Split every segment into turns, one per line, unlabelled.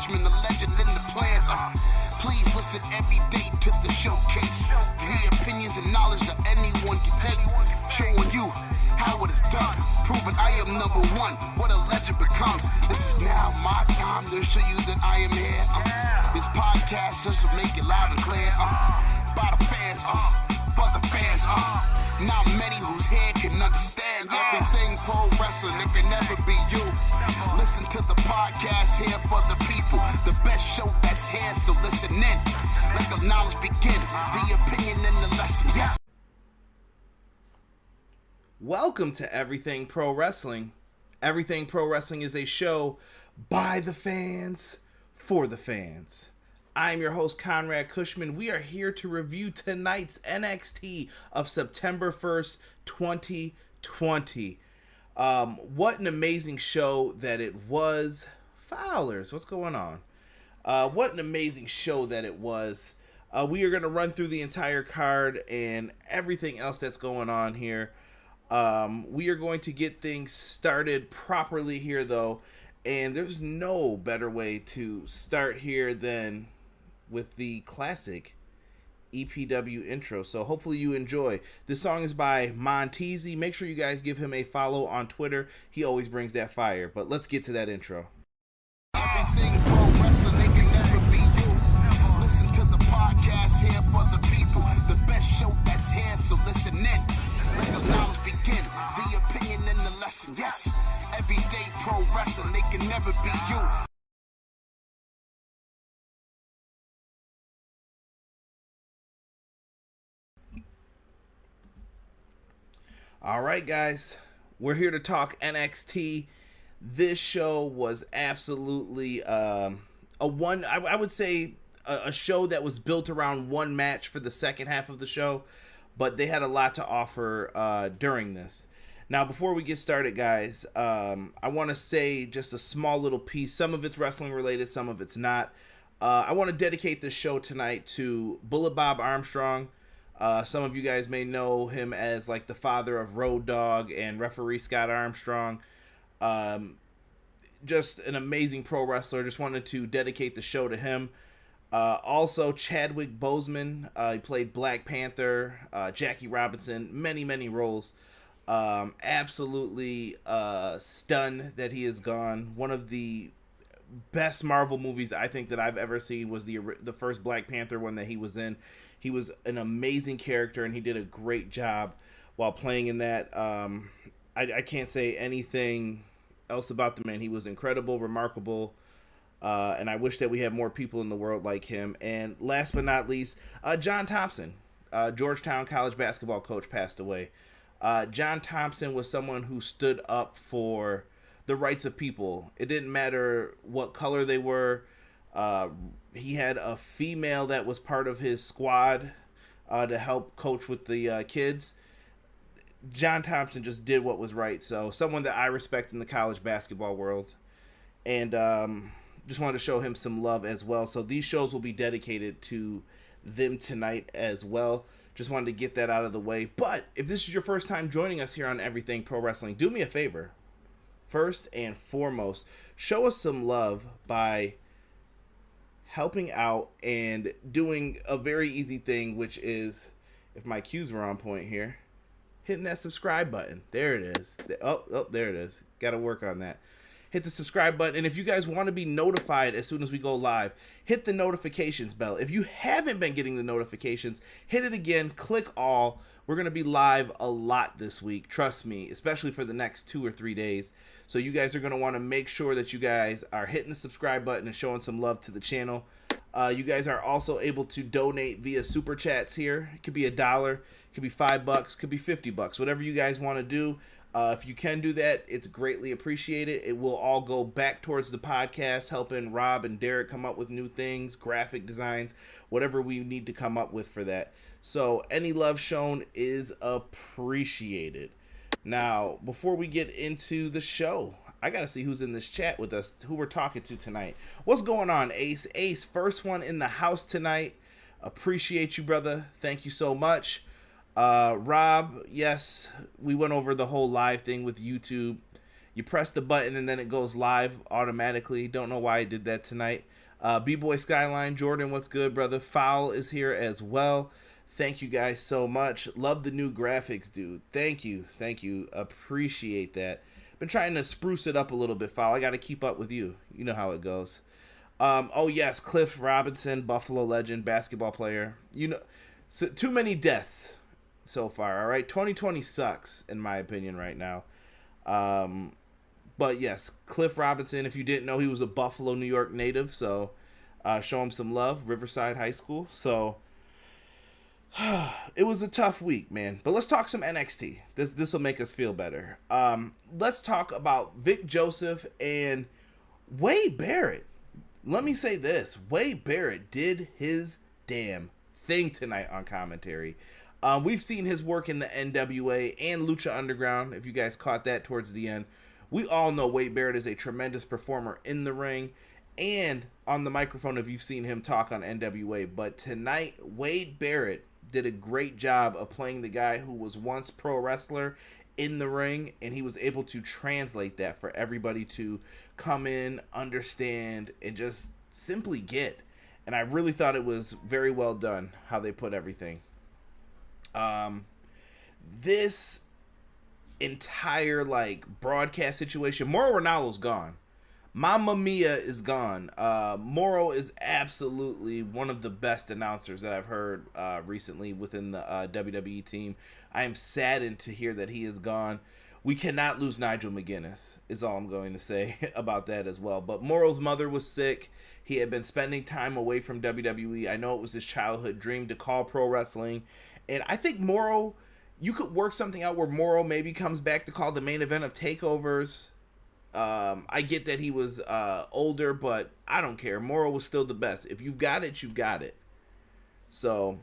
Cushman, the legend in the plans. Please listen every day to the showcase. The opinions and knowledge that anyone can take. Showing you how it is done. Proving I am number one. What a legend becomes. This is now my time to show you that I am here. This podcast just to make it loud and clear. By the fans, for the fans. Not many whose head can understand everything pro wrestling. It can never be you. Listen to the podcast here for the people. The best show that's here, so listen in. Let the knowledge begin. The opinion and the lesson. Yes.
Welcome to Everything Pro Wrestling. Everything Pro Wrestling is a show by the fans, for the fans. I am your host, Conrad Cushman. We are here to review tonight's NXT of September 1st, 2020. What an amazing show that it was. Fowlers, what's going on? What an amazing show that it was. We are going to run through the entire card and everything else that's going on here. We are going to get things started properly here, though. And there's no better way to start here than with the classic EPW intro. So hopefully you enjoy. This song is by Montezi. Make sure you guys give him a follow on Twitter. He always brings that fire. But let's get to that intro.
Everything pro wrestling, they can never be you. Listen to the podcast here for the people. The best show that's here, so listen in. Let the knowledge begin. The opinion and the lesson. Yes, everyday pro wrestling, they can never be you.
All right, guys, we're here to talk NXT. This show was absolutely I would say a show that was built around one match for the second half of the show, but they had a lot to offer during this. Now, before we get started, guys, I want to say just a small little piece. Some of it's wrestling related, some of it's not. I want to dedicate this show tonight to Bullet Bob Armstrong. Some of you guys may know him as like the father of Road Dogg and referee Scott Armstrong. Just an amazing pro wrestler. Just wanted to dedicate the show to him. Also, Chadwick Boseman. He played Black Panther, Jackie Robinson, many roles. Absolutely stunned that he is gone. One of the best Marvel movies I think that I've ever seen was the first Black Panther one that he was in. He was an amazing character, and he did a great job while playing in that. I can't say anything else about the man. He was incredible, remarkable, and I wish that we had more people in the world like him. And last but not least, John Thompson, Georgetown college basketball coach, passed away. John Thompson was someone who stood up for the rights of people. It didn't matter what color they were. He had a female that was part of his squad to help coach with the kids. John Thompson just did what was right. So someone that I respect in the college basketball world. And just wanted to show him some love as well. So these shows will be dedicated to them tonight as well. Just wanted to get that out of the way. But if this is your first time joining us here on Everything Pro Wrestling, do me a favor. First and foremost, show us some love by helping out and doing a very easy thing, which is, if my cues were on point here, hitting that subscribe button. There it is. Oh, there it is. Got to work on that. Hit the subscribe button. And if you guys want to be notified as soon as we go live, hit the notifications bell. If you haven't been getting the notifications, hit it again. Click all. We're going to be live a lot this week. Trust me, especially for the next 2 or 3 days. So you guys are going to want to make sure that you guys are hitting the subscribe button and showing some love to the channel. You guys are also able to donate via super chats here. It could be $1, it could be $5, it could be $50, whatever you guys want to do. If you can do that, it's greatly appreciated. It will all go back towards the podcast, helping Rob and Derek come up with new things, graphic designs, whatever we need to come up with for that. So any love shown is appreciated. Now, before we get into the show, I got to see who's in this chat with us, who we're talking to tonight. What's going on, Ace? Ace, first one in the house tonight. Appreciate you, brother. Thank you so much. Rob, yes, we went over the whole live thing with YouTube. You press the button and then it goes live automatically. Don't know why I did that tonight. B-Boy Skyline, Jordan, what's good, brother? Foul is here as well. Thank you guys so much. Love the new graphics, dude. Thank you. Appreciate that. Been trying to spruce it up a little bit, Foul. I got to keep up with you. You know how it goes. Oh yes, Cliff Robinson, Buffalo legend, basketball player. You know, so too many deaths so far. All right, 2020 sucks in my opinion right now. But yes, Cliff Robinson. If you didn't know, he was a Buffalo, New York native. So show him some love, Riverside High School. So it was a tough week, man. But let's talk some NXT. This will make us feel better. Let's talk about Vic Joseph and Wade Barrett. Let me say this. Wade Barrett did his damn thing tonight on commentary. We've seen his work in the NWA and Lucha Underground, if you guys caught that towards the end. We all know Wade Barrett is a tremendous performer in the ring and on the microphone if you've seen him talk on NWA. But tonight, Wade Barrett did a great job of playing the guy who was once pro wrestler in the ring, and he was able to translate that for everybody to come in, understand, and just simply get. And I really thought it was very well done how they put everything. This entire broadcast situation, Mauro Ranallo's gone. Mamma Mia is gone. Mauro is absolutely one of the best announcers that I've heard recently within the WWE team. I am saddened to hear that he is gone. We cannot lose Nigel McGuinness, is all I'm going to say about that as well. But Mauro's mother was sick. He had been spending time away from WWE. I know it was his childhood dream to call pro wrestling. And I think Mauro, you could work something out where Mauro maybe comes back to call the main event of takeovers. I get that he was older, but I don't care. Mauro was still the best. If you've got it, you've got it. So,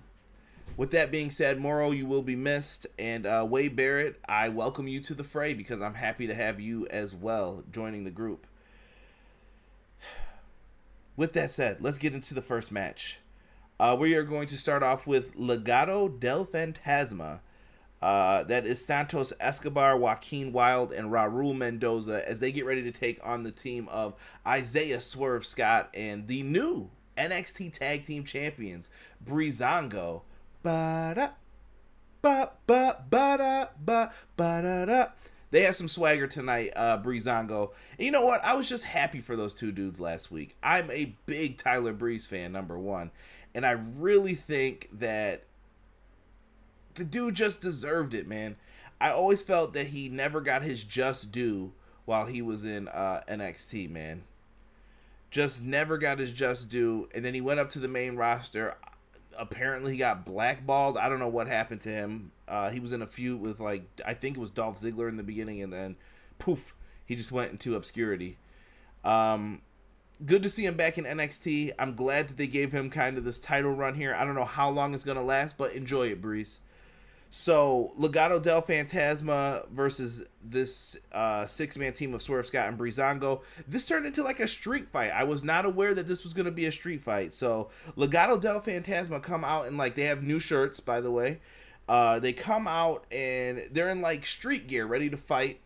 with that being said, Mauro, you will be missed. And Wade Barrett, I welcome you to the fray because I'm happy to have you as well joining the group. With that said, let's get into the first match. We are going to start off with Legado del Fantasma. That is Santos Escobar, Joaquin Wilde, and Raul Mendoza as they get ready to take on the team of Isaiah Swerve Scott and the new NXT Tag Team Champions, Breezango. They have some swagger tonight, Breezango. And you know what? I was just happy for those two dudes last week. I'm a big Tyler Breeze fan, number one. And I really think that the dude just deserved it, man. I always felt that he never got his just due while he was in NXT, man. Just never got his just due. And then he went up to the main roster. Apparently he got blackballed. I don't know what happened to him. He was in a feud with, I think it was Dolph Ziggler in the beginning. And then, poof, he just went into obscurity. Good to see him back in NXT. I'm glad that they gave him kind of this title run here. I don't know how long it's going to last, but enjoy it, Breeze. So, Legado del Fantasma versus this six-man team of Swerve Scott and Breezango. This turned into like a street fight. I was not aware that this was going to be a street fight. So, Legado del Fantasma come out and they have new shirts, by the way. They come out and they're in street gear, ready to fight.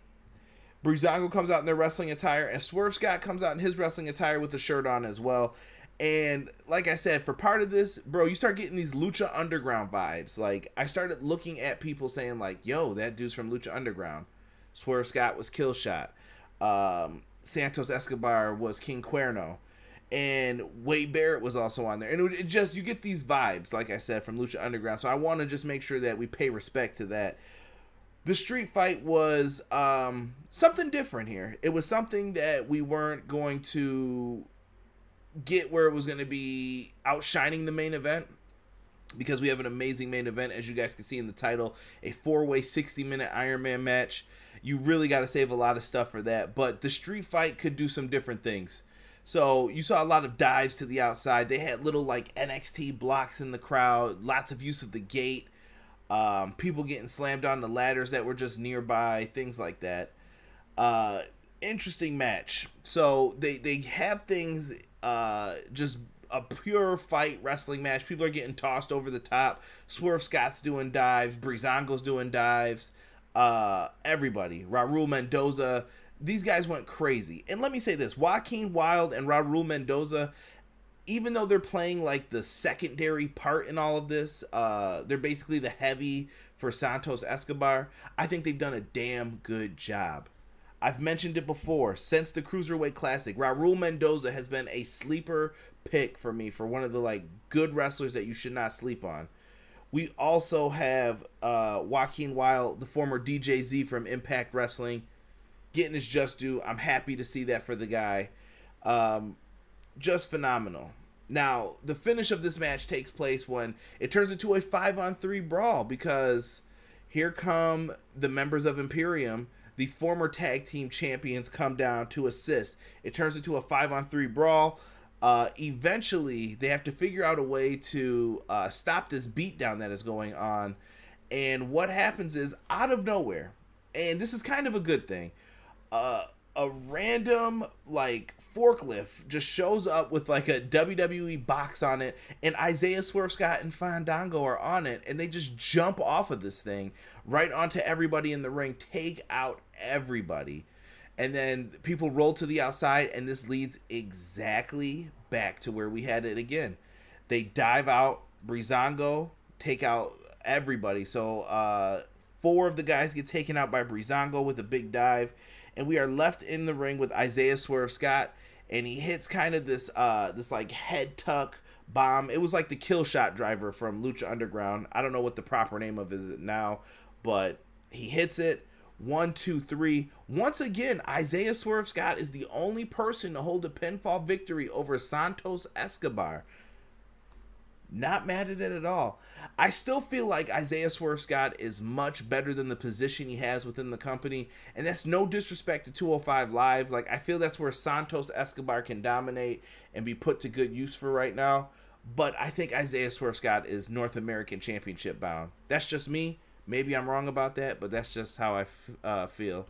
Breezango comes out in their wrestling attire, and Swerve Scott comes out in his wrestling attire with the shirt on as well. And like I said, for part of this, bro, you start getting these Lucha Underground vibes. I started looking at people saying yo, that dude's from Lucha Underground. Swerve Scott was Killshot. Santos Escobar was King Cuerno. And Wade Barrett was also on there. And it just, you get these vibes, like I said, from Lucha Underground. So I want to just make sure that we pay respect to that. The street fight was something different here. It was something that we weren't going to get where it was going to be outshining the main event, because we have an amazing main event, as you guys can see in the title, a 4-way 60-minute Iron Man match. You really got to save a lot of stuff for that, but the street fight could do some different things. So you saw a lot of dives to the outside. They had little NXT blocks in the crowd, lots of use of the gate, people getting slammed on the ladders that were just nearby, things like that. Interesting match. So they have things, just a pure fight wrestling match. People are getting tossed over the top. Swerve Scott's doing dives. Breezango's doing dives. Everybody. Raul Mendoza. These guys went crazy. And let me say this. Joaquin Wilde and Raul Mendoza, even though they're playing like the secondary part in all of this, they're basically the heavy for Santos Escobar. I think they've done a damn good job. I've mentioned it before. Since the Cruiserweight Classic, Raul Mendoza has been a sleeper pick for me for one of the like good wrestlers that you should not sleep on. We also have Joaquin Wilde, the former DJZ from Impact Wrestling, getting his just due. I'm happy to see that for the guy. Just phenomenal. Now, the finish of this match takes place when it turns into a 5-on-3 brawl, because here come the members of Imperium. The former tag team champions come down to assist. It turns into a 5-on-3 brawl. Eventually, they have to figure out a way to stop this beatdown that is going on. And what happens is, out of nowhere, and this is kind of a good thing, a random like forklift just shows up with like a WWE box on it, and Isaiah Swerve Scott and Fandango are on it, and they just jump off of this thing right onto everybody in the ring, take out everybody, and then people roll to the outside, and this leads exactly back to where we had it again. They dive out, Breezango, take out everybody. So 4 of the guys get taken out by Breezango with a big dive, and we are left in the ring with Isaiah Swerve Scott, and he hits kind of this this like head tuck bomb. It was like the kill shot driver from Lucha Underground. I don't know what the proper name of it now, but he hits it. 1, 2, 3. Once again, Isaiah Swerve Scott is the only person to hold a pinfall victory over Santos Escobar. Not mad at it at all. I still feel like Isaiah Swerve Scott is much better than the position he has within the company, and that's no disrespect to 205 Live. Like, I feel that's where Santos Escobar can dominate and be put to good use for right now. But I think Isaiah Swerve Scott is North American Championship bound. That's just me. Maybe I'm wrong about that, but that's just how I feel.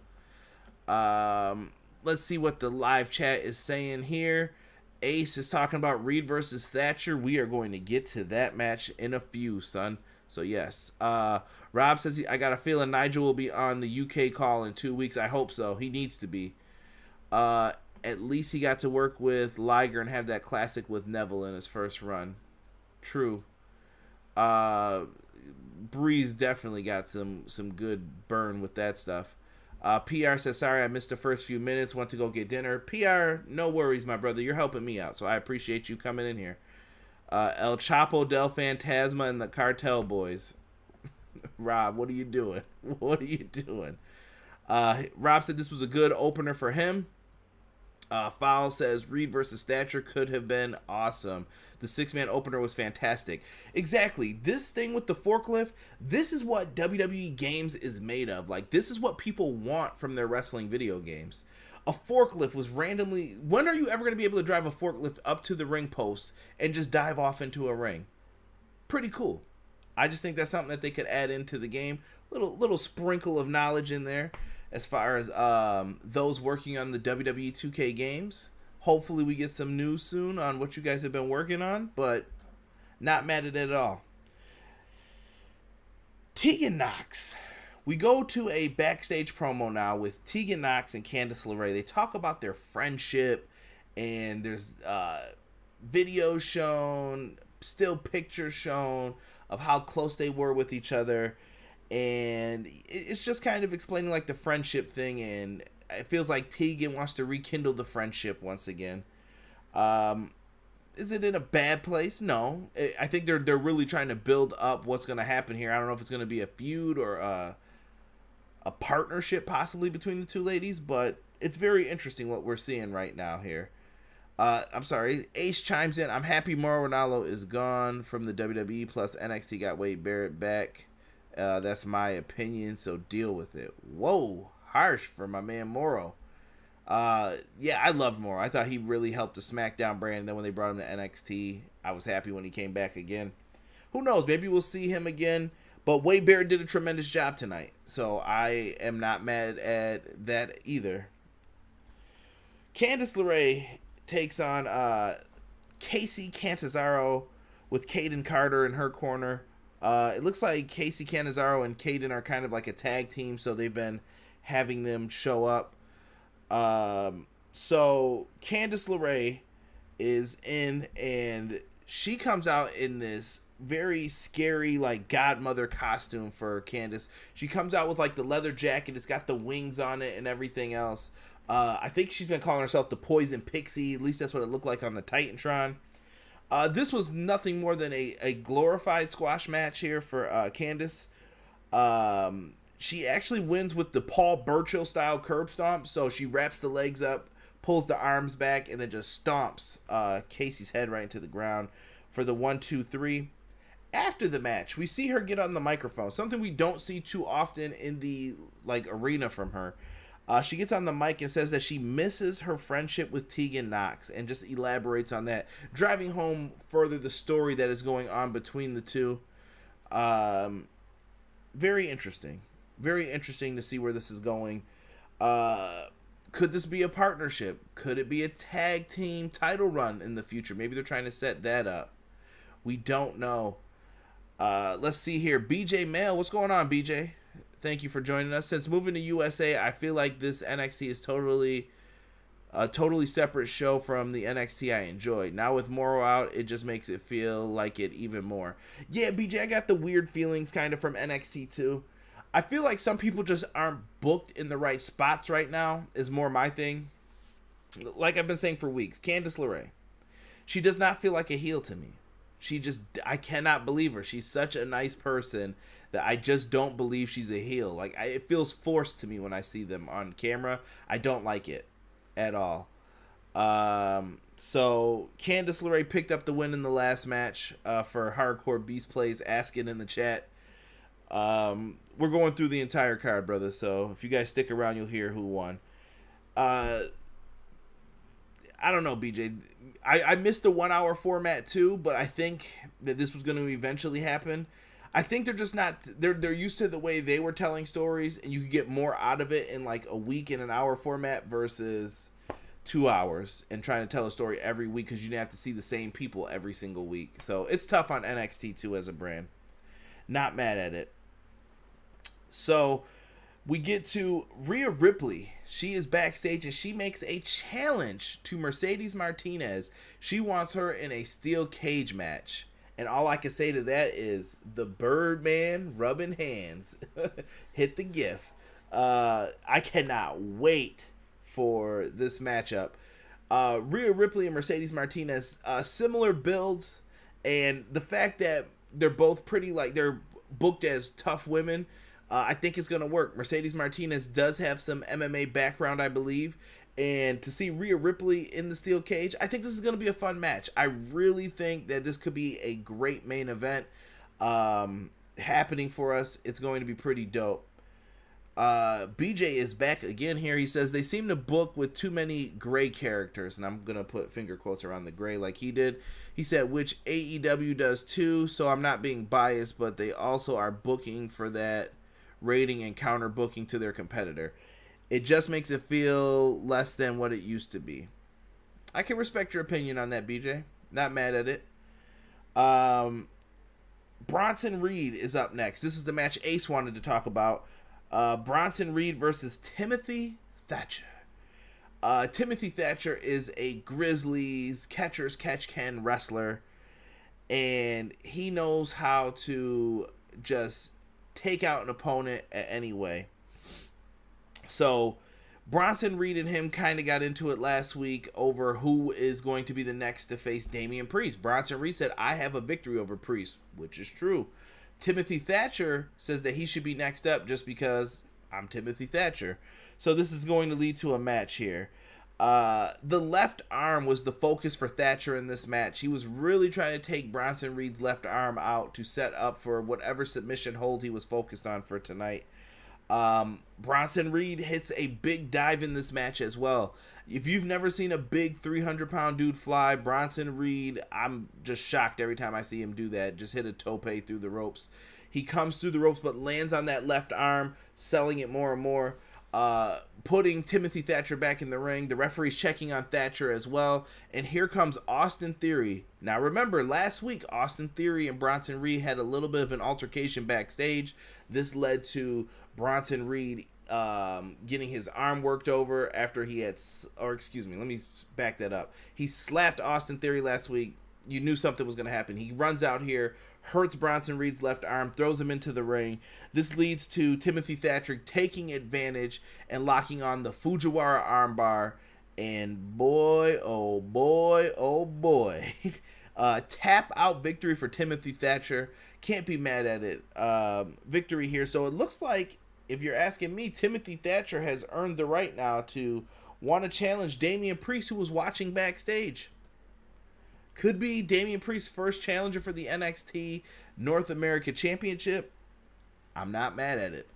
Let's see what the live chat is saying here. Ace is talking about Reed versus Thatcher. We are going to get to that match in a few, son. So, yes. Rob says, I got a feeling Nigel will be on the UK call in 2 weeks. I hope so. He needs to be. At least he got to work with Liger and have that classic with Neville in his first run. True. Breeze definitely got some good burn with that stuff. PR says, sorry, I missed the first few minutes. Went to go get dinner. PR, no worries, my brother. You're helping me out, so I appreciate you coming in here. El Chapo del Fantasma and the Cartel Boys. Rob, what are you doing? What are you doing? Rob said this was a good opener for him. Fowl says Reed versus Thatcher could have been awesome. The 6-man opener was fantastic. Exactly. This thing with the forklift, this is what WWE games is made of. Like, this is what people want from their wrestling video games. A forklift was randomly... When are you ever going to be able to drive a forklift up to the ring post and just dive off into a ring? Pretty cool. I just think that's something that they could add into the game. Little sprinkle of knowledge in there as far as those working on the WWE 2K games. Hopefully we get some news soon on what you guys have been working on, but not mad at it at all. Tegan Nox. We go to a backstage promo now with Tegan Nox and Candice LeRae. They talk about their friendship, and there's videos shown, still pictures shown of how close they were with each other. And it's just kind of explaining like the friendship thing, and it feels like Tegan wants to rekindle the friendship once again. Is it in a bad place? No. I think they're really trying to build up what's going to happen here. I don't know if it's going to be a feud or a partnership possibly between the two ladies, but it's very interesting what we're seeing right now here. I'm sorry. Ace chimes in. I'm happy Mauro Ranallo is gone from the WWE, plus NXT got Wade Barrett back. That's my opinion, so deal with it. Whoa, harsh for my man Mauro. Yeah, I loved Mauro. I thought he really helped the SmackDown brand. And then when they brought him to NXT, I was happy when he came back again. Who knows? Maybe we'll see him again. But Wade Barrett did a tremendous job tonight, so I am not mad at that either. Candice LeRae takes on Casey Catanzaro with Kaden Carter in her corner. It looks like Casey Catanzaro and Kaden are kind of like a tag team, so they've been having them show up. So Candice LeRae is in, and she comes out in this very scary like godmother costume for Candice. She comes out with like the leather jacket, it's got the wings on it and everything else. I think she's been calling herself the Poison Pixie, at least that's what it looked like on the Titantron. This was nothing more than a glorified squash match here for Candice. She actually wins with the Paul Burchill style curb stomp, so she wraps the legs up, pulls the arms back, and then just stomps Casey's head right into the ground for the 1-2-3. After the match, we see her get on the microphone, something we don't see too often in the like arena from her. She gets on the mic and says that she misses her friendship with Tegan Knox and just elaborates on that, driving home further the story that is going on between the two. Very interesting. Very interesting to see where this is going. Could this be a partnership? Could it be a tag team title run in the future? Maybe they're trying to set that up. We don't know. Let's see here. BJ Mail, what's going on, BJ? Thank you for joining us. Since moving to USA, I feel like this NXT is a totally separate show from the NXT I enjoyed. Now with Morrow out, it just makes it feel like it even more. Yeah, BJ, I got the weird feelings kind of from NXT too. I feel like some people just aren't booked in the right spots right now is more my thing. Like I've been saying for weeks, Candice LeRae. She does not feel like a heel to me. I cannot believe her. She's such a nice person that I just don't believe she's a heel. Like, it feels forced to me when I see them on camera. I don't like it at all. So, Candice LeRae picked up the win in the last match for Hardcore Beast Plays, asking in the chat. We're going through the entire card, brother, so if you guys stick around, you'll hear who won. I don't know, BJ. I missed the 1 hour format too, but I think that this was going to eventually happen. I think they're just not, they're used to the way they were telling stories, and you could get more out of it in like a week in an hour format versus 2 hours and trying to tell a story every week because you didn't have to see the same people every single week. So it's tough on NXT too as a brand. Not mad at it. So we get to Rhea Ripley. She is backstage and she makes a challenge to Mercedes Martinez. She wants her in a steel cage match. And all I can say to that is the Birdman rubbing hands. Hit the gif. I cannot wait for this matchup. Rhea Ripley and Mercedes Martinez, similar builds. And the fact that they're both pretty, like, they're booked as tough women, I think it's going to work. Mercedes Martinez does have some MMA background, I believe. And to see Rhea Ripley in the steel cage, I think this is going to be a fun match. I really think that this could be a great main event happening for us. It's going to be pretty dope. BJ is back again here. He says they seem to book with too many gray characters. And I'm going to put finger quotes around the gray like he did. He said, which AEW does too. So I'm not being biased, but they also are booking for that rating and counter booking to their competitor. It just makes it feel less than what it used to be. I can respect your opinion on that, BJ. Not mad at it. Bronson Reed is up next. This is the match Ace wanted to talk about. Bronson Reed versus Timothy Thatcher. Timothy Thatcher is a Grizzlies catcher's catch-can wrestler. And he knows how to just take out an opponent at any way. So Bronson Reed and him kind of got into it last week over who is going to be the next to face Damian Priest. Bronson Reed said, I have a victory over Priest, which is true. Timothy Thatcher says that he should be next up just because I'm Timothy Thatcher. So this is going to lead to a match here. The left arm was the focus for Thatcher in this match. He was really trying to take Bronson Reed's left arm out to set up for whatever submission hold he was focused on for tonight. Bronson Reed hits a big dive in this match as well. If you've never seen a big 300-pound dude fly, Bronson Reed, I'm just shocked every time I see him do that. Just hit a tope through the ropes. He comes through the ropes but lands on that left arm, selling it more and more, putting Timothy Thatcher back in the ring. The referee's checking on Thatcher as well. And here comes Austin Theory. Now remember, last week, Austin Theory and Bronson Reed had a little bit of an altercation backstage. This led to Bronson Reed getting his arm worked over after he had, or excuse me, let me back that up. He slapped Austin Theory last week. You knew something was going to happen. He runs out here, hurts Bronson Reed's left arm, throws him into the ring. This leads to Timothy Thatcher taking advantage and locking on the Fujiwara armbar. And boy, oh boy, oh boy. Tap out victory for Timothy Thatcher. Can't be mad at it. Victory here. So it looks like, if you're asking me, Timothy Thatcher has earned the right now to want to challenge Damian Priest, who was watching backstage. Could be Damian Priest's first challenger for the NXT North America Championship. I'm not mad at it.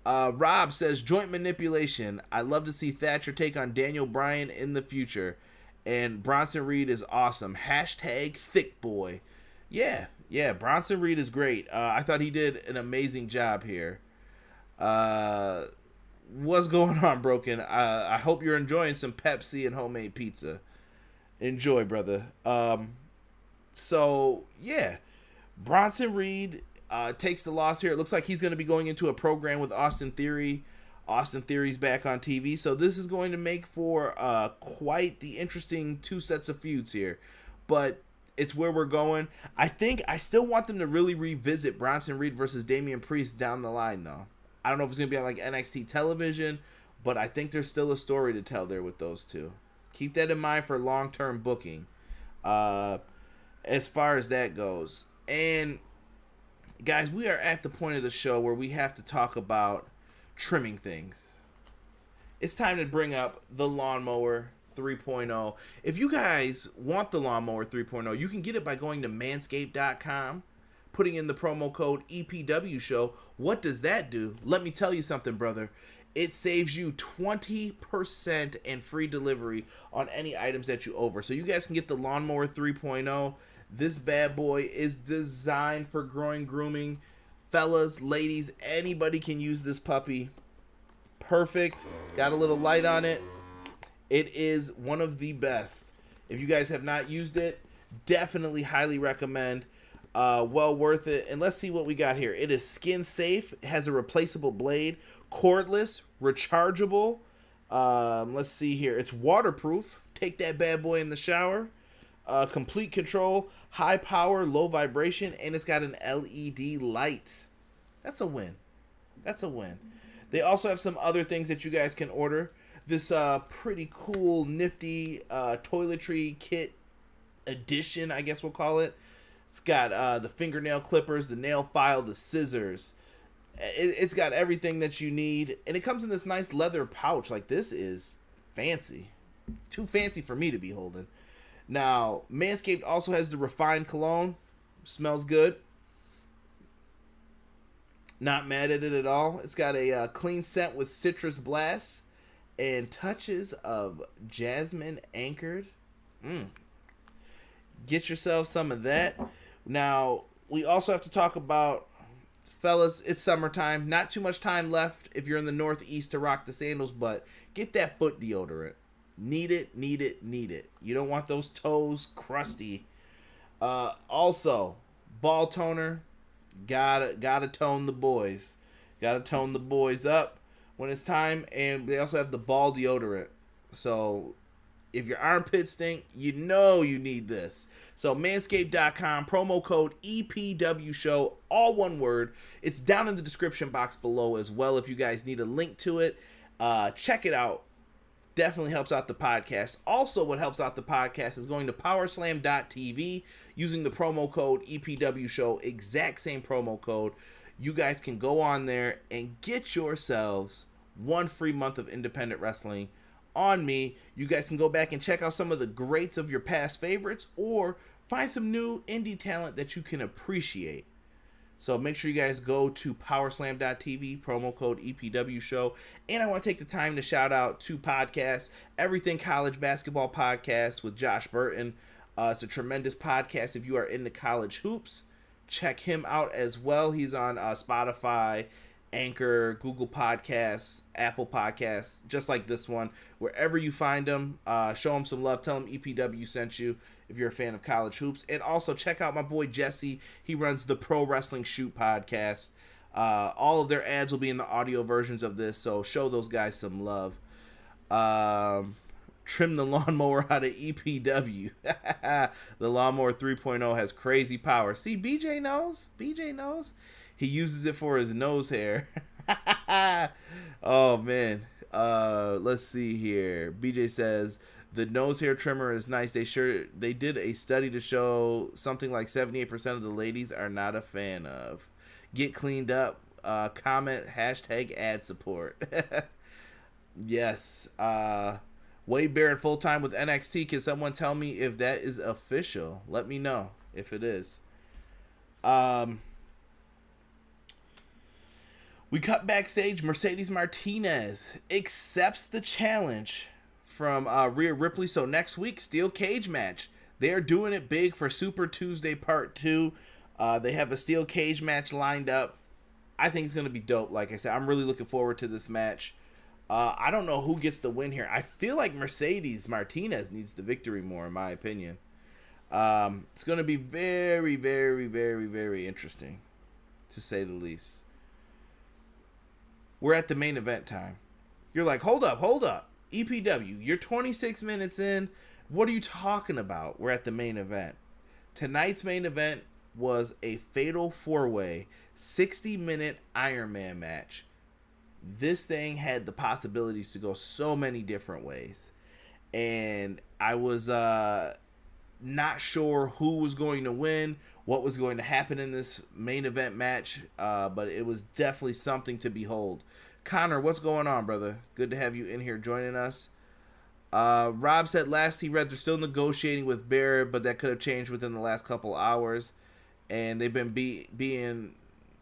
Rob says, joint manipulation. I love to see Thatcher take on Daniel Bryan in the future. And Bronson Reed is awesome. Hashtag thick boy. Yeah, Bronson Reed is great. I thought he did an amazing job here. What's going on, Broken? I hope you're enjoying some Pepsi and homemade pizza. Enjoy, brother. So, yeah. Bronson Reed takes the loss here. It looks like he's going to be going into a program with Austin Theory. Austin Theory's back on TV. So this is going to make for quite the interesting two sets of feuds here. But it's where we're going. I think I still want them to really revisit Bronson Reed versus Damian Priest down the line, though. I don't know if it's going to be on like NXT television, but I think there's still a story to tell there with those two. Keep that in mind for long-term booking as far as that goes. And, guys, we are at the point of the show where we have to talk about trimming things. It's time to bring up the Lawnmower 3.0. If you guys want the Lawnmower 3.0, you can get it by going to manscaped.com, putting in the promo code EPW show. What does that do? Let me tell you something, brother. It saves you 20% and free delivery on any items that you over. So you guys can get the Lawnmower 3.0. This bad boy is designed for growing grooming. Fellas, ladies, anybody can use this puppy. Perfect. Got a little light on it. It is one of the best. If you guys have not used it, definitely highly recommend. Well worth it. And let's see what we got here. It is skin safe. It has a replaceable blade. Cordless, rechargeable. Let's see here. It's waterproof. Take that bad boy in the shower. Complete control, high power, low vibration, and it's got an LED light. That's a win. That's a win. They also have some other things that you guys can order. This pretty cool, nifty toiletry kit edition, I guess we'll call it. It's got the fingernail clippers, the nail file, the scissors. It's got everything that you need, and it comes in this nice leather pouch. Like, this is fancy. Too fancy for me to be holding. Now, Manscaped also has the refined cologne. Smells good. Not mad at it at all. It's got a clean scent with citrus blast and touches of jasmine anchored. Get yourself some of that. Now, we also have to talk about, fellas, it's summertime. Not too much time left if you're in the Northeast to rock the sandals, but get that foot deodorant. Need it, need it, need it. You don't want those toes crusty. Also, ball toner. Gotta tone the boys. Gotta tone the boys up when it's time. And they also have the ball deodorant. So if your armpits stink, you know you need this. So manscaped.com, promo code EPW show, all one word. It's down in the description box below as well if you guys need a link to it. Check it out. Definitely helps out the podcast. Also, what helps out the podcast is going to powerslam.tv, using the promo code EPW show, exact same promo code. You guys can go on there and get yourselves one free month of independent wrestling on me. You guys can go back and check out some of the greats of your past favorites, or find some new indie talent that you can appreciate. So make sure you guys go to powerslam.tv, promo code EPW show. And I want to take the time to shout out two podcasts. Everything College Basketball Podcast with Josh Burton. It's a tremendous podcast if you are into college hoops. Check him out as well. He's on Spotify, Anchor, Google Podcasts, Apple Podcasts, just like this one. Wherever you find him, show him some love. Tell him EPW sent you if you're a fan of college hoops. And also check out my boy Jesse. He runs the Pro Wrestling Shoot podcast. All of their ads will be in the audio versions of this, so show those guys some love. Trim the lawnmower out of EPW. The lawnmower 3.0 has crazy power. See, BJ knows. BJ knows. He uses it for his nose hair. Oh, man. Let's see here. BJ says, the nose hair trimmer is nice. They did a study to show something like 78% of the ladies are not a fan of. Get cleaned up. Comment hashtag ad support. Yes. Wade Barrett full time with NXT. Can someone tell me if that is official? Let me know if it is. We cut backstage. Mercedes Martinez accepts the challenge from Rhea Ripley. So next week, steel cage match. They are doing it big for Super Tuesday Part 2. They have a steel cage match lined up. I think it's going to be dope. Like I said, I'm really looking forward to this match. I don't know who gets the win here. I feel like Mercedes Martinez needs the victory more, in my opinion. It's going to be very, very, very, very interesting, to say the least. We're at the main event time. You're like, hold up. EPW, you're 26 minutes in. What are you talking about? We're at the main event. Tonight's main event was a fatal 4-way, 60-minute Iron Man match. This thing had the possibilities to go so many different ways. And I was not sure who was going to win, what was going to happen in this main event match, but it was definitely something to behold. Connor, what's going on, brother? Good to have you in here joining us. Rob said last he read they're still negotiating with Barrett, but that could have changed within the last couple hours. And they've been beating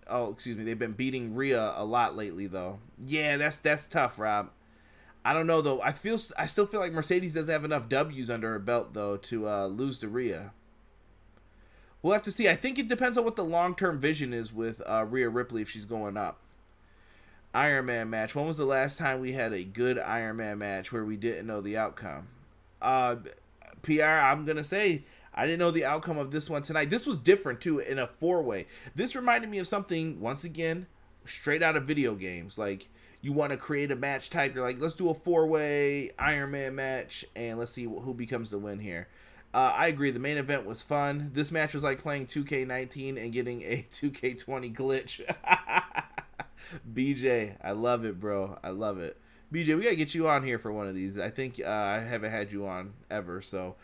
Rhea a lot lately, though. Yeah, that's tough, Rob. I don't know, though. I still feel like Mercedes doesn't have enough W's under her belt, though, to lose to Rhea. We'll have to see. I think it depends on what the long-term vision is with Rhea Ripley if she's going up. Iron Man match. When was the last time we had a good Iron Man match where we didn't know the outcome? PR, I'm going to say I didn't know the outcome of this one tonight. This was different, too, in a 4-way. This reminded me of something, once again, straight out of video games. Like, you want to create a match type. You're like, let's do a 4-way Iron Man match, and let's see who becomes the win here. I agree. The main event was fun. This match was like playing 2K19 and getting a 2K20 glitch. BJ, I love it, bro. I love it. BJ, we got to get you on here for one of these. I think I haven't had you on ever, so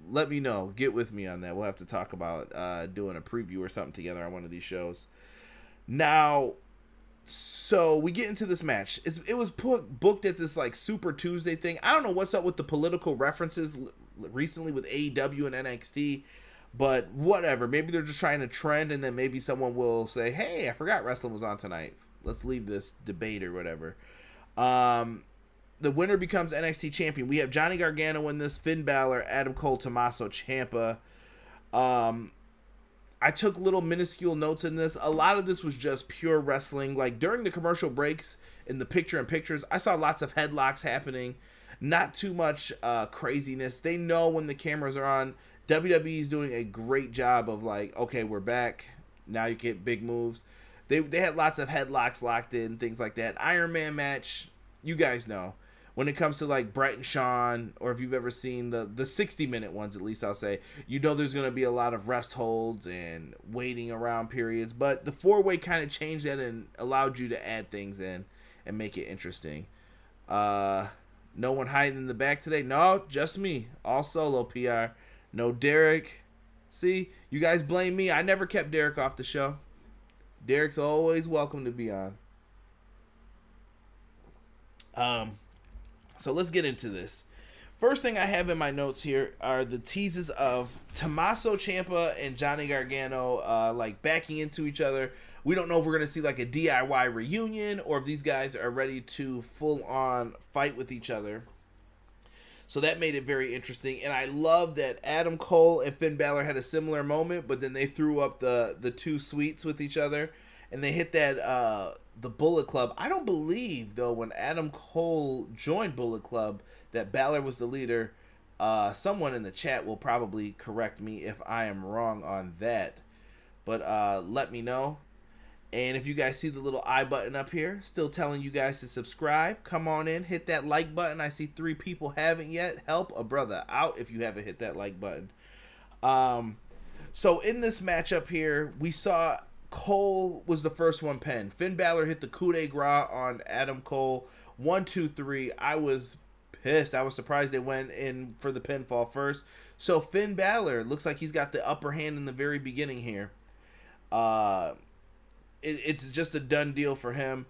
let me know. Get with me on that. We'll have to talk about doing a preview or something together on one of these shows. Now, so we get into this match. It was booked as this like Super Tuesday thing. I don't know what's up with the political references recently with AEW and NXT, but whatever. Maybe they're just trying to trend, and then maybe someone will say, hey, I forgot wrestling was on tonight. Let's leave this debate or whatever. The winner becomes NXT champion. We have Johnny Gargano win this, Finn Balor, Adam Cole, Tommaso Ciampa. I took little minuscule notes in this. A lot of this was just pure wrestling. Like during the commercial breaks in the picture-in-pictures, I saw lots of headlocks happening. Not too much craziness. They know when the cameras are on. WWE is doing a great job of like, okay, we're back. Now you get big moves. They had lots of headlocks locked in, things like that. Iron Man match, you guys know. When it comes to like Brett and Shawn, or if you've ever seen the 60-minute ones, at least I'll say, you know there's going to be a lot of rest holds and waiting around periods. But the 4-way kind of changed that and allowed you to add things in and make it interesting. No one hiding in the back today? No, just me. All solo, PR. No Derek. See, you guys blame me. I never kept Derek off the show. Derek's always welcome to be on. So let's get into this. First thing I have in my notes here are the teases of Tommaso Ciampa and Johnny Gargano like backing into each other. We don't know if we're going to see like a DIY reunion or if these guys are ready to full on fight with each other. So that made it very interesting. And I love that Adam Cole and Finn Balor had a similar moment, but then they threw up the two sweets with each other. And they hit that the Bullet Club. I don't believe, though, when Adam Cole joined Bullet Club, that Balor was the leader. Someone in the chat will probably correct me if I am wrong on that. But let me know. And if you guys see the little I button up here, still telling you guys to subscribe, come on in, hit that like button. I see 3 people haven't yet. Help a brother out if you haven't hit that like button. So in this matchup here, we saw Cole was the first one pinned. Finn Balor hit the coup de grace on Adam Cole. 1, 2, 3. I was pissed. I was surprised they went in for the pinfall first. So Finn Balor looks like he's got the upper hand in the very beginning here. It's just a done deal for him.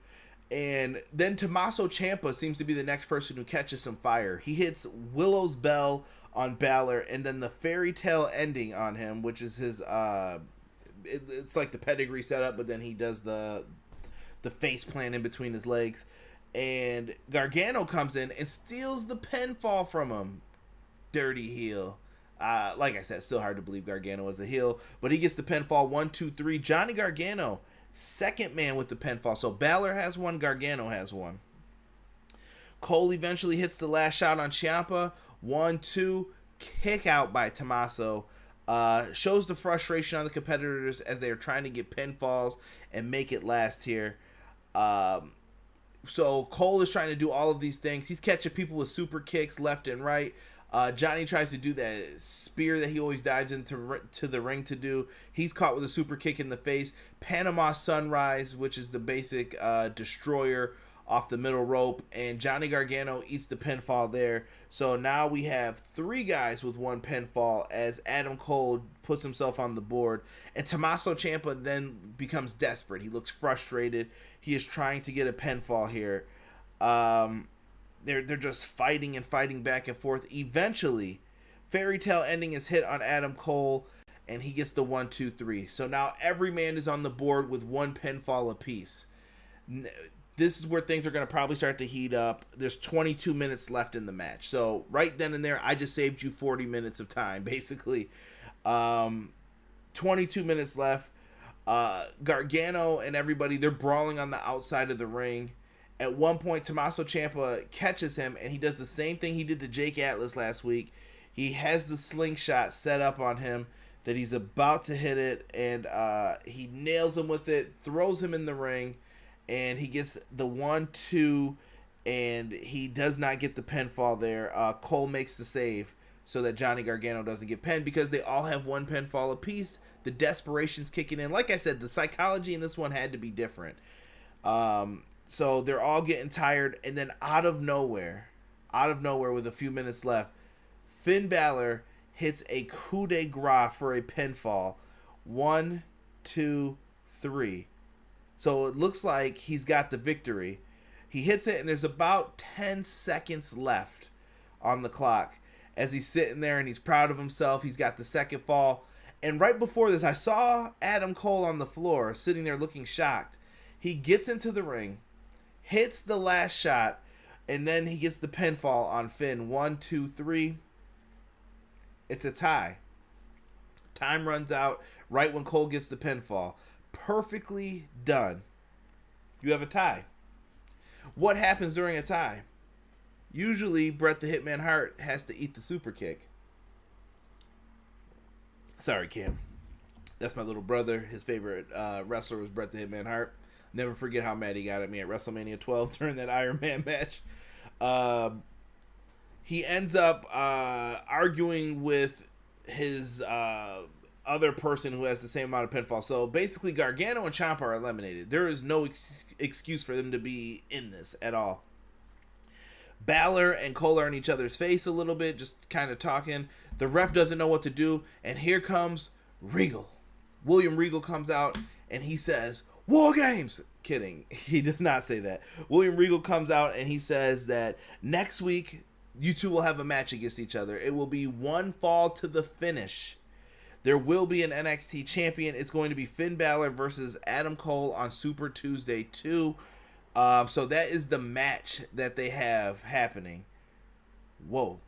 And then Tommaso Ciampa seems to be the next person who catches some fire. He hits Willow's Bell on Balor, and then the fairy tale ending on him, which is his it's like the pedigree setup, but then he does the face plant in between his legs. And Gargano comes in and steals the pinfall from him. Dirty heel. Like I said, still hard to believe Gargano was a heel, but he gets the pinfall. 1, 2, 3. Johnny Gargano, second man with the pinfall. So Balor has one, Gargano has one. Cole eventually hits the last shot on Ciampa. 1, 2. Kick out by Tommaso. Shows the frustration on the competitors as they are trying to get pinfalls and make it last here. So Cole is trying to do all of these things. He's catching people with super kicks left and right. Johnny tries to do that spear that he always dives into the ring to do. He's caught with a super kick in the face. Panama Sunrise, which is the basic destroyer off the middle rope. And Johnny Gargano eats the pinfall there. So now we have 3 guys with 1 pinfall as Adam Cole puts himself on the board. And Tommaso Ciampa then becomes desperate. He looks frustrated. He is trying to get a pinfall here. They're just fighting and fighting back and forth. Eventually, fairy tale ending is hit on Adam Cole, and he gets the 1, 2, 3. So now every man is on the board with 1 pinfall apiece. This is where things are going to probably start to heat up. There's 22 minutes left in the match. So right then and there, I just saved you 40 minutes of time, basically. 22 minutes left. Gargano and everybody, they're brawling on the outside of the ring. At one point, Tommaso Ciampa catches him, and he does the same thing he did to Jake Atlas last week. He has the slingshot set up on him that he's about to hit it, and he nails him with it, throws him in the ring, and he gets the 1, 2, and he does not get the pinfall there. Cole makes the save so that Johnny Gargano doesn't get pinned because they all have 1 pinfall apiece. The desperation's kicking in. Like I said, the psychology in this one had to be different. So they're all getting tired, and then out of nowhere with a few minutes left, Finn Balor hits a coup de grace for a pinfall. 1, 2, 3. So it looks like he's got the victory. He hits it, and there's about 10 seconds left on the clock as he's sitting there, and he's proud of himself. He's got the second fall. And right before this, I saw Adam Cole on the floor, sitting there looking shocked. He gets into the ring, hits the last shot, and then he gets the pinfall on Finn. 1, 2, 3. It's a tie. Time runs out right when Cole gets the pinfall. Perfectly done. You have a tie. What happens during a tie? Usually, Bret the Hitman Hart has to eat the super kick. Sorry, Cam. That's my little brother. His favorite wrestler was Bret the Hitman Hart. Never forget how mad he got at me at WrestleMania 12 during that Iron Man match. He ends up arguing with his other person who has the same amount of pinfall. So basically, Gargano and Ciampa are eliminated. There is no excuse for them to be in this at all. Balor and Cole are in each other's face a little bit, just kind of talking. The ref doesn't know what to do, and here comes Regal. William Regal comes out, and he says, "War Games!" Kidding. He does not say that. William Regal comes out, and he says that next week, you two will have a match against each other. It will be 1 fall to the finish. There will be an NXT champion. It's going to be Finn Balor versus Adam Cole on Super Tuesday 2. So that is the match that they have happening. Whoa.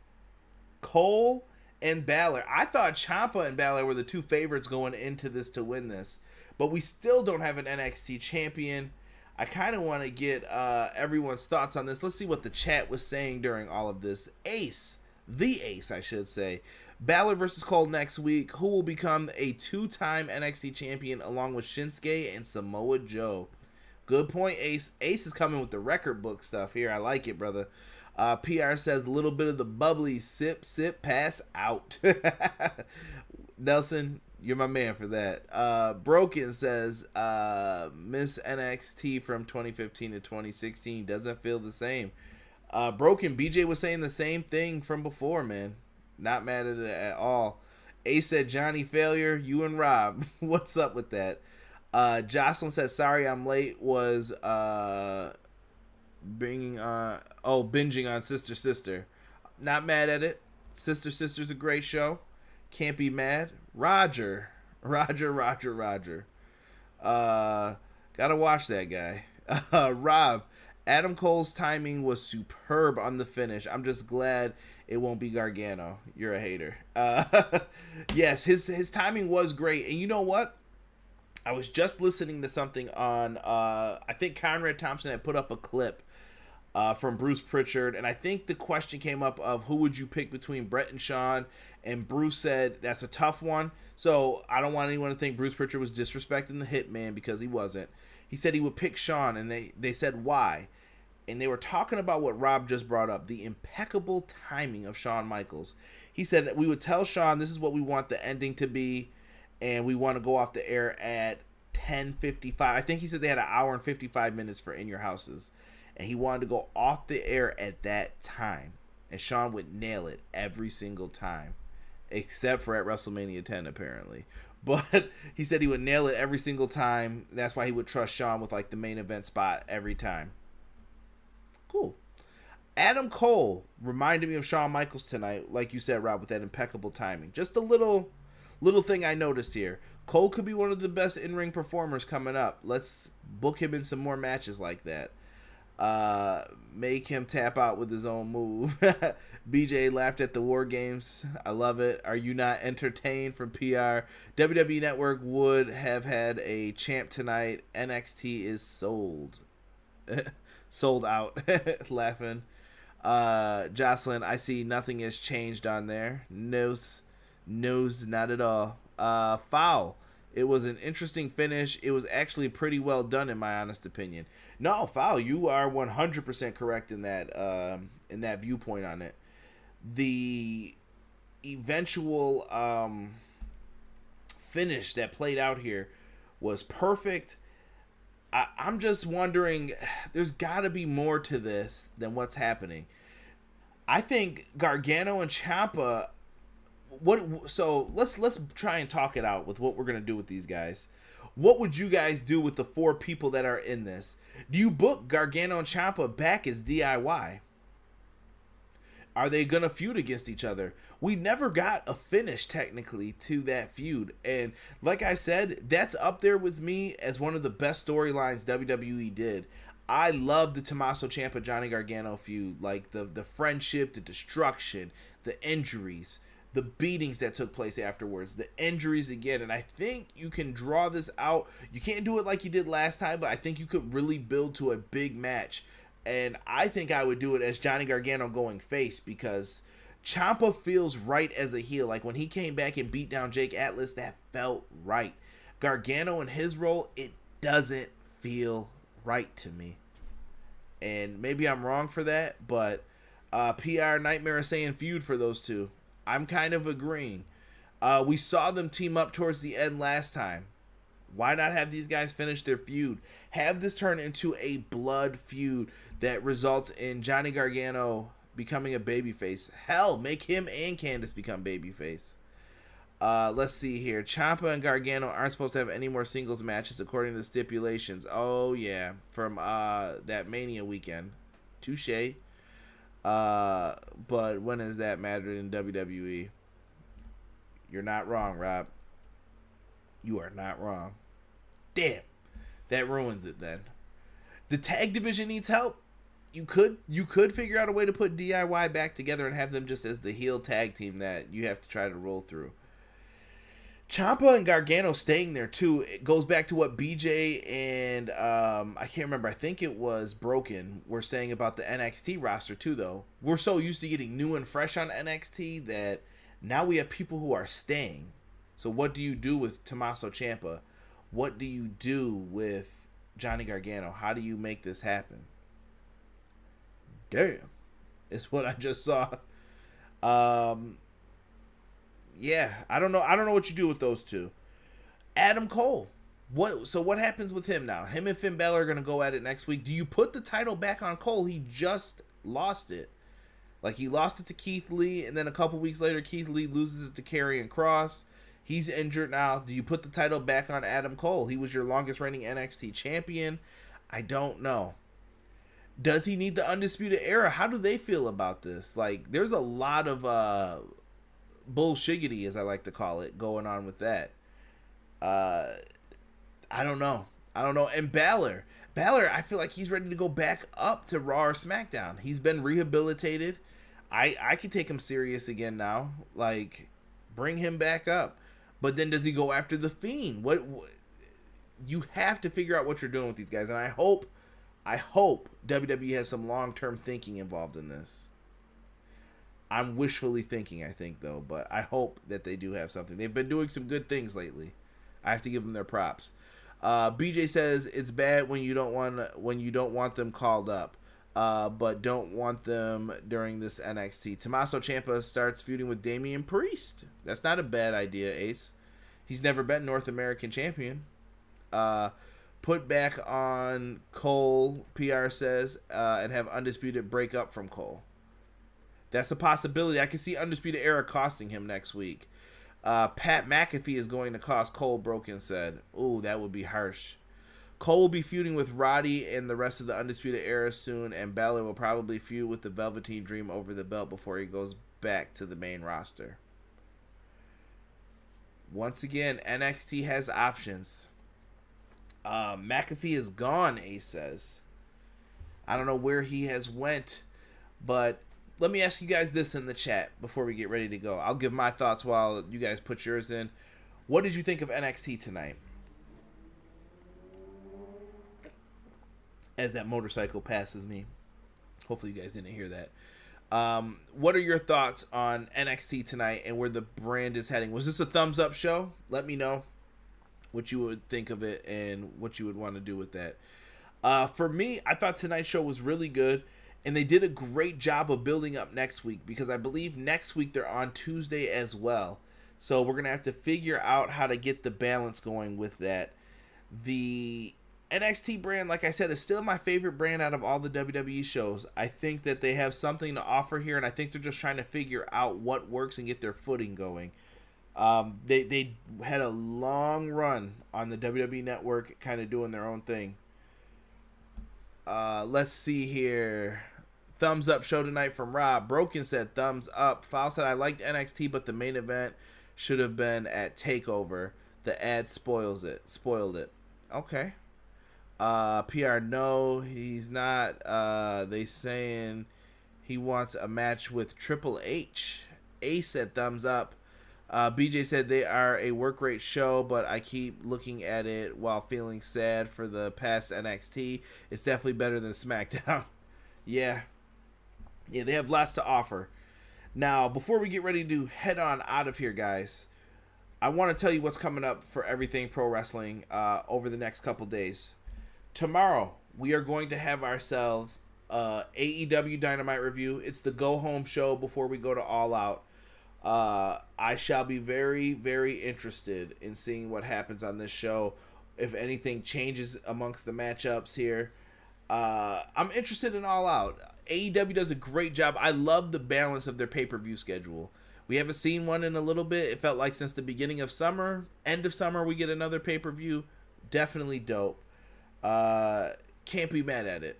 Cole and Balor. I thought Ciampa and Balor were the 2 favorites going into this to win this. But we still don't have an NXT champion. I kind of want to get everyone's thoughts on this. Let's see what the chat was saying during all of this. The Ace, I should say. Balor versus Cole next week. Who will become a 2-time NXT champion along with Shinsuke and Samoa Joe? Good point, Ace. Ace is coming with the record book stuff here. I like it, brother. PR says a little bit of the bubbly sip, pass out. Nelson, you're my man for that. Broken says Miss NXT from 2015 to 2016 doesn't feel the same. Broken, BJ was saying the same thing from before, man. Not mad at it at all. Ace said Johnny failure. You and Rob. What's up with that? Jocelyn says sorry I'm late. Was binging on Sister. Not mad at it. Sister's a great show. Can't be mad. Roger. Gotta watch that guy. Rob, Adam Cole's timing was superb on the finish. I'm just glad it won't be Gargano. You're a hater. Yes, his timing was great. And you know what? I was just listening to something on, I think Conrad Thompson had put up a clip from Bruce Pritchard, and I think the question came up of who would you pick between Brett and Shawn, and Bruce said that's a tough one. So I don't want anyone to think Bruce Pritchard was disrespecting the Hitman, because he wasn't. He said he would pick Shawn, and they said why. And they were talking about what Rob just brought up, the impeccable timing of Shawn Michaels. He said that we would tell Shawn this is what we want the ending to be, and we want to go off the air at 10:55. I think he said they had an hour and 55 minutes for In Your Houses, and he wanted to go off the air at that time, and Shawn would nail it every single time, except for at WrestleMania 10 apparently. But he said he would nail it every single time. That's why he would trust Shawn with like the main event spot every time. Cool. Adam Cole reminded me of Shawn Michaels tonight, like you said, Rob, with that impeccable timing. Just a little thing I noticed here. Cole could be one of the best in-ring performers coming up. Let's book him in some more matches like that. Make him tap out with his own move. BJ laughed at the War Games. I love it. Are you not entertained from PR? WWE Network would have had a champ tonight. NXT is sold. Sold out. Laughing. Jocelyn, I see nothing has changed on there. No's, not at all. Foul. It was an interesting finish. It was actually pretty well done, in my honest opinion. No, Foul, you are 100% correct in that viewpoint on it. The eventual finish that played out here was perfect. I'm just wondering, there's got to be more to this than what's happening. I think Gargano and Ciampa. So let's try and talk it out with what we're gonna do with these guys. What would you guys do with the 4 people that are in this? Do you book Gargano and Ciampa back as DIY? Are they gonna feud against each other? We never got a finish technically to that feud, and like I said, that's up there with me as one of the best storylines WWE did. I love the Tommaso Ciampa Johnny Gargano feud, like the friendship, the destruction, the injuries, the beatings that took place afterwards, the injuries again, and I think you can draw this out. You can't do it like you did last time, but I think you could really build to a big match, and I think I would do it as Johnny Gargano going face, because Ciampa feels right as a heel. Like when he came back and beat down Jake Atlas, that felt right. Gargano in his role, it doesn't feel right to me, and maybe I'm wrong for that, but PR Nightmare is saying feud for those two. I'm kind of agreeing. We saw them team up towards the end last time. Why not have these guys finish their feud? Have this turn into a blood feud that results in Johnny Gargano becoming a babyface. Hell, make him and Candice become babyface. Let's see here. Ciampa and Gargano aren't supposed to have any more singles matches according to the stipulations. Oh, yeah. From that Mania weekend. Touche. But when has that mattered in WWE? You're not wrong, Rob. You are not wrong. Damn. That ruins it then. The tag division needs help. You could figure out a way to put DIY back together and have them just as the heel tag team that you have to try to roll through. Ciampa and Gargano staying there too. It goes back to what BJ and I can't remember. I think it was Broken were saying about the NXT roster too. Though we're so used to getting new and fresh on NXT that Now we have people who are staying. So what do you do with Tommaso Ciampa? What do you do with Johnny Gargano? How do you make this happen? Damn, is what I just saw. Yeah, I don't know. I don't know what you do with those two. Adam Cole. What happens with him now? Him and Finn Balor are gonna go at it next week. Do you put the title back on Cole? He just lost it. Like, he lost it to Keith Lee, and then a couple weeks later, Keith Lee loses it to Karrion Kross. He's injured now. Do you put the title back on Adam Cole? He was your longest reigning NXT champion. I don't know. Does he need the Undisputed Era? How do they feel about this? Like, there's a lot of bullshiggity, as I like to call it, going on with that. I don't know. And Balor, I feel like he's ready to go back up to Raw or SmackDown. He's been rehabilitated. I can take him serious again now. Like, bring him back up. But then does he go after The Fiend? What you have to figure out what you're doing with these guys, and I hope WWE has some long-term thinking involved in this. I'm wishfully thinking, I think, though, but I hope that they do have something. They've been doing some good things lately. I have to give them their props. BJ says it's bad when you don't want them called up, but don't want them during this NXT. Tommaso Ciampa starts feuding with Damian Priest. That's not a bad idea, Ace. He's never been North American champion. Put back on Cole, PR says, and have Undisputed break up from Cole. That's a possibility. I can see Undisputed Era costing him next week. Pat McAfee is going to cost Cole, Broken said. Ooh, that would be harsh. Cole will be feuding with Roddy and the rest of the Undisputed Era soon, and Balor will probably feud with the Velveteen Dream over the belt before he goes back to the main roster. Once again, NXT has options. McAfee is gone, Ace says. I don't know where he has went, but let me ask you guys this in the chat before we get ready to go. I'll give my thoughts while you guys put yours in. What did you think of NXT tonight? As that motorcycle passes me. Hopefully you guys didn't hear that. What are your thoughts on NXT tonight and where the brand is heading? Was this a thumbs up show? Let me know what you would think of it and what you would want to do with that. For me, I thought tonight's show was really good, and they did a great job of building up next week, because I believe next week they're on Tuesday as well. So we're going to have to figure out how to get the balance going with that. The NXT brand, like I said, is still my favorite brand out of all the WWE shows. I think that they have something to offer here, and I think they're just trying to figure out what works and get their footing going. They had a long run on the WWE Network, kind of doing their own thing. Let's see here. Thumbs up show tonight from Rob. Broken said thumbs up. Foul said I liked NXT, but the main event should have been at TakeOver. The ad spoiled it. Okay. PR, no, he's not. They saying he wants a match with Triple H. Ace said thumbs up. BJ said they are a work rate show, but I keep looking at it while feeling sad for the past NXT. It's definitely better than SmackDown. Yeah, they have lots to offer. Now, before we get ready to head on out of here, guys, I want to tell you what's coming up for Everything Pro Wrestling over the next couple days. Tomorrow, we are going to have ourselves AEW Dynamite review. It's the go-home show before we go to All Out. I shall be very, very interested in seeing what happens on this show. If anything changes amongst the matchups here. I'm interested in All Out. AEW does a great job. I love the balance of their pay-per-view schedule. We haven't seen one in a little bit. It felt like since the beginning of summer, end of summer, we get another pay-per-view. Definitely dope. Can't be mad at it.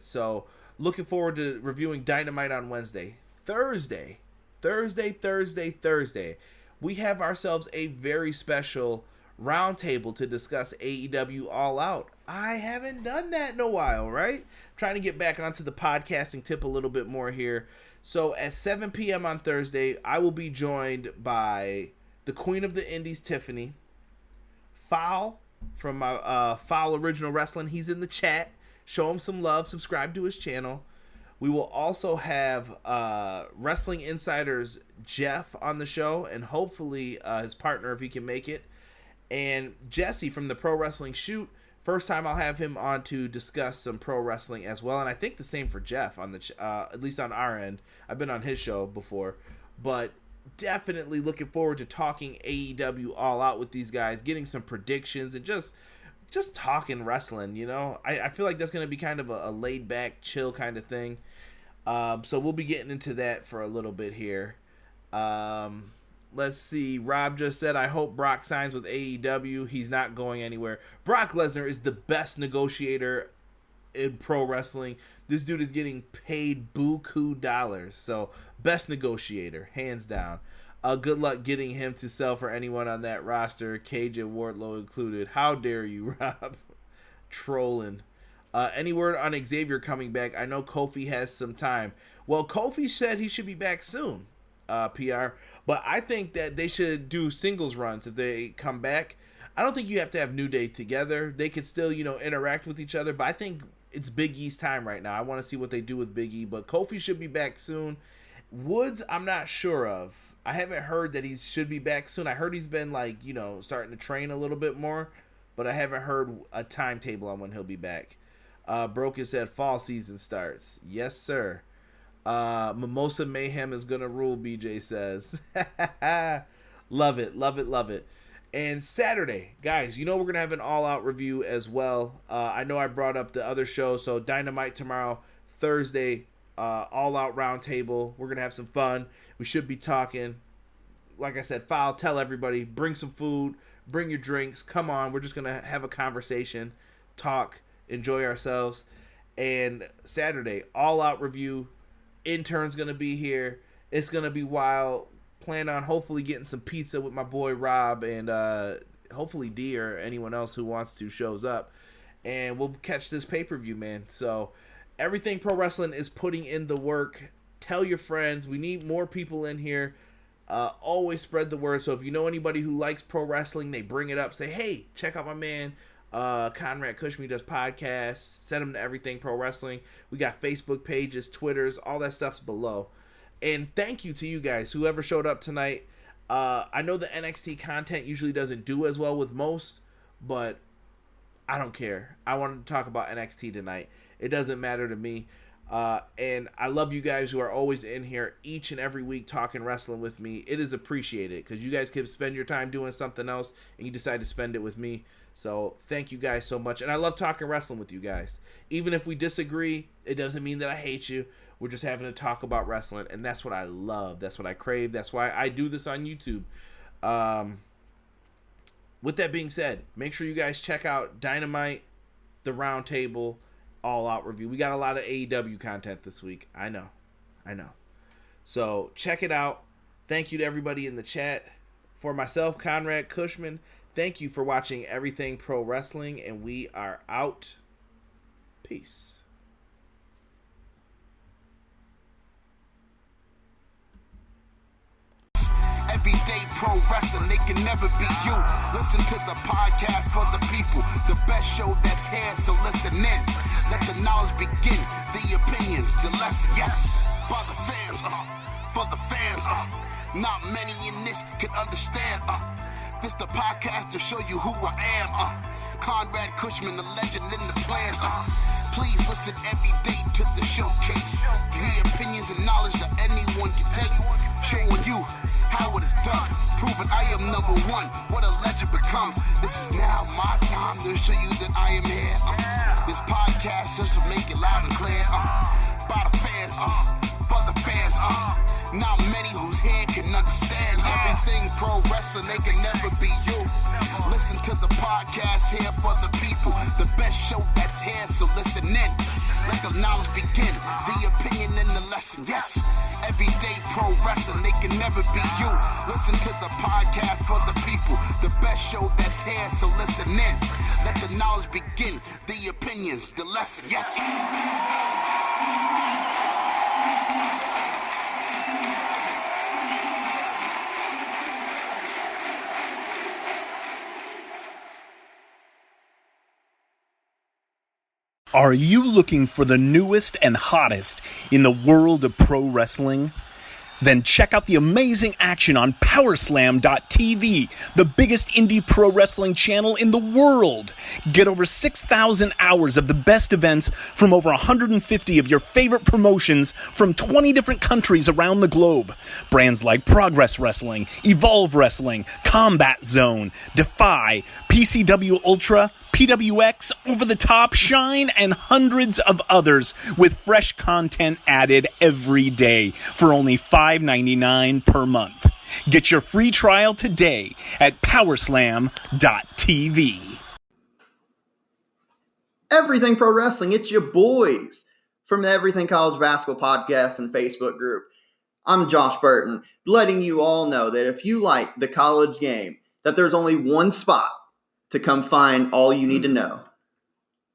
So, looking forward to reviewing Dynamite on Wednesday. Thursday, we have ourselves a very special roundtable to discuss AEW All Out. I haven't done that in a while, right? Trying to get back onto the podcasting tip a little bit more here. So at 7 p.m. on Thursday, I will be joined by the Queen of the Indies, Tiffany. Foul from my Foul Original Wrestling. He's in the chat. Show him some love. Subscribe to his channel. We will also have Wrestling Insider's Jeff on the show, and hopefully his partner if he can make it. And Jesse from the Pro Wrestling Shoot. First time I'll have him on to discuss some pro wrestling as well, and I think the same for Jeff on the at least on our end. I've been on his show before, but definitely looking forward to talking AEW All Out with these guys, getting some predictions, and just talking wrestling. You know, I feel like that's going to be kind of a laid back, chill kind of thing. So we'll be getting into that for a little bit here. Let's see. Rob just said, I hope Brock signs with AEW. He's not going anywhere. Brock Lesnar is the best negotiator in pro wrestling. This dude is getting paid buku dollars. So, best negotiator, hands down. Good luck getting him to sell for anyone on that roster, Cage and Wardlow included. How dare you, Rob? Trolling. Any word on Xavier coming back? I know Kofi has some time. Well, Kofi said he should be back soon. PR, but I think that they should do singles runs if they come back. I don't think you have to have New Day together. They could still, interact with each other, but I think it's Big E's time right now. I want to see what they do with Big E, but Kofi should be back soon. Woods, I'm not sure of. I haven't heard that he should be back soon. I heard he's been starting to train a little bit more, but I haven't heard a timetable on when he'll be back. Broken said fall season starts. Yes, sir. Mimosa Mayhem is gonna rule, BJ says. Love it, love it, love it. And Saturday, guys, we're gonna have an all-out review as well. I know I brought up the other show, so Dynamite tomorrow, Thursday, all-out roundtable. We're gonna have some fun. We should be talking. Like I said, tell everybody, bring some food, bring your drinks. Come on, we're just gonna have a conversation, talk, enjoy ourselves. And Saturday, all-out review. Intern's gonna be here. It's gonna be wild. Plan on hopefully getting some pizza with my boy Rob, and hopefully D or anyone else who wants to shows up, and we'll catch this pay-per-view, man. So everything pro wrestling is putting in the work. Tell your friends. We need more people in here. Always spread the word. So if you know anybody who likes pro wrestling, they bring it up. Say, hey, check out my man Conrad Cushman does podcasts. Send them to Everything Pro Wrestling. We got Facebook pages, Twitters, all that stuff's below. And thank you to you guys, whoever showed up tonight. I know the NXT content usually doesn't do as well with most, but I don't care. I wanted to talk about NXT tonight. It doesn't matter to me. And I love you guys who are always in here each and every week talking wrestling with me. It is appreciated because you guys can spend your time doing something else and you decide to spend it with me. So thank you guys so much. And I love talking wrestling with you guys. Even if we disagree, it doesn't mean that I hate you. We're just having to talk about wrestling. And that's what I love. That's what I crave. That's why I do this on YouTube. With that being said, make sure you guys check out Dynamite, the Roundtable, All Out review. We got a lot of AEW content this week. I know. So check it out. Thank you to everybody in the chat. For myself, Conrad Cushman, thank you for watching Everything Pro Wrestling, and we are out. Peace.
Everyday pro wrestling, they can never be you. Listen to the podcast for the people, the best show that's here, so listen in. Let the knowledge begin, the opinions, the lesson, yes. By the fans, for the fans, not many in this can understand, this the podcast to show you who I am, Conrad Cushman, the legend in the plans, please listen every day to the showcase, the opinions and knowledge that anyone can take, showing you how it is done, proving I am number one, what a legend becomes. This is now my time to show you that I am here. This podcast just to make it loud and clear. By the fans, for the fans, not many who's here can understand everything pro wrestling, they can never be you. Listen to the podcast here for the people, the best show that's here, so listen in. Let the knowledge begin, the opinion and the lesson, yes. Everyday pro wrestling, they can never be you. Listen to the podcast for the people, the best show that's here, so listen in. Let the knowledge begin, the opinions, the lesson, yes.
Are you looking for the newest and hottest in the world of pro wrestling? Then check out the amazing action on Powerslam.tv, the biggest indie pro wrestling channel in the world. Get over 6,000 hours of the best events from over 150 of your favorite promotions from 20 different countries around the globe. Brands like Progress Wrestling, Evolve Wrestling, Combat Zone, Defy, PCW Ultra, PWX, Over the Top, Shine, and hundreds of others with fresh content added every day for only $5.99 per month. Get your free trial today at Powerslam.tv.
Everything Pro Wrestling, it's your boys from the Everything College Basketball Podcast and Facebook group. I'm Josh Burton, letting you all know that if you like the college game, that there's only one spot to come find all you need to know.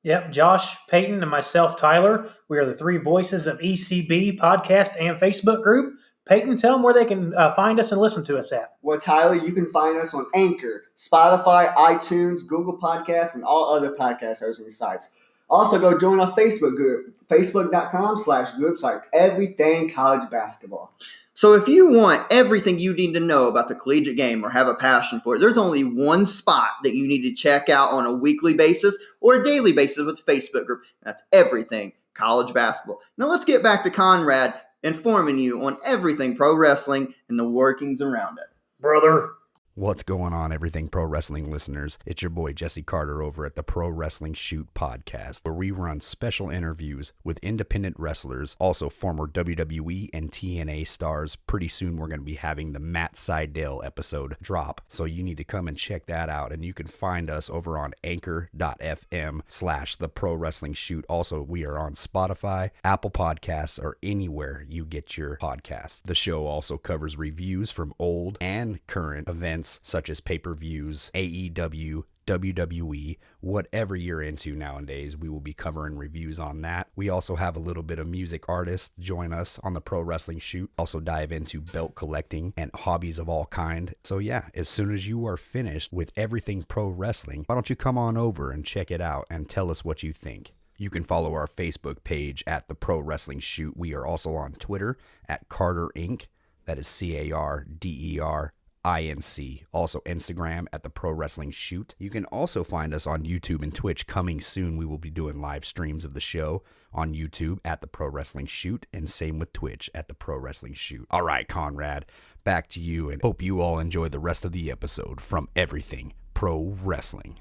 Yep, Josh, Peyton, and myself, Tyler. We are the three voices of ECB podcast and Facebook group. Peyton, tell them where they can find us and listen to us at.
Well, Tyler, you can find us on Anchor, Spotify, iTunes, Google Podcasts, and all other podcast hosting sites. Also, go join our Facebook group, facebook.com/groups like Everything College Basketball.
So if you want everything you need to know about the collegiate game or have a passion for it, there's only one spot that you need to check out on a weekly basis or a daily basis with the Facebook group. That's Everything College Basketball. Now let's get back to Conrad informing you on everything pro wrestling and the workings around it.
Brother.
What's going on, Everything Pro Wrestling listeners? It's your boy Jesse Carter over at the Pro Wrestling Shoot podcast, where we run special interviews with independent wrestlers, also former WWE and TNA stars. Pretty soon we're going to be having the Matt Sydal episode drop, so you need to come and check that out. And you can find us over on anchor.fm/the Pro Wrestling Shoot. Also, we are on Spotify, Apple Podcasts, or anywhere you get your podcasts. The show also covers reviews from old and current events such as pay-per-views, AEW, WWE, whatever you're into nowadays, we will be covering reviews on that. We also have a little bit of music artists join us on the Pro Wrestling Shoot. Also dive into belt collecting and hobbies of all kind. So yeah, as soon as you are finished with everything pro wrestling, why don't you come on over and check it out and tell us what you think. You can follow our Facebook page at the Pro Wrestling Shoot. We are also on Twitter at Carter Inc. That is CARDER. INC. Also Instagram at the Pro Wrestling Shoot. You can also find us on YouTube and Twitch. Coming soon, we will be doing live streams of the show on YouTube at the Pro Wrestling Shoot, and same with Twitch at the Pro Wrestling Shoot. All right, Conrad, back to you, and hope you all enjoy the rest of the episode from Everything Pro Wrestling.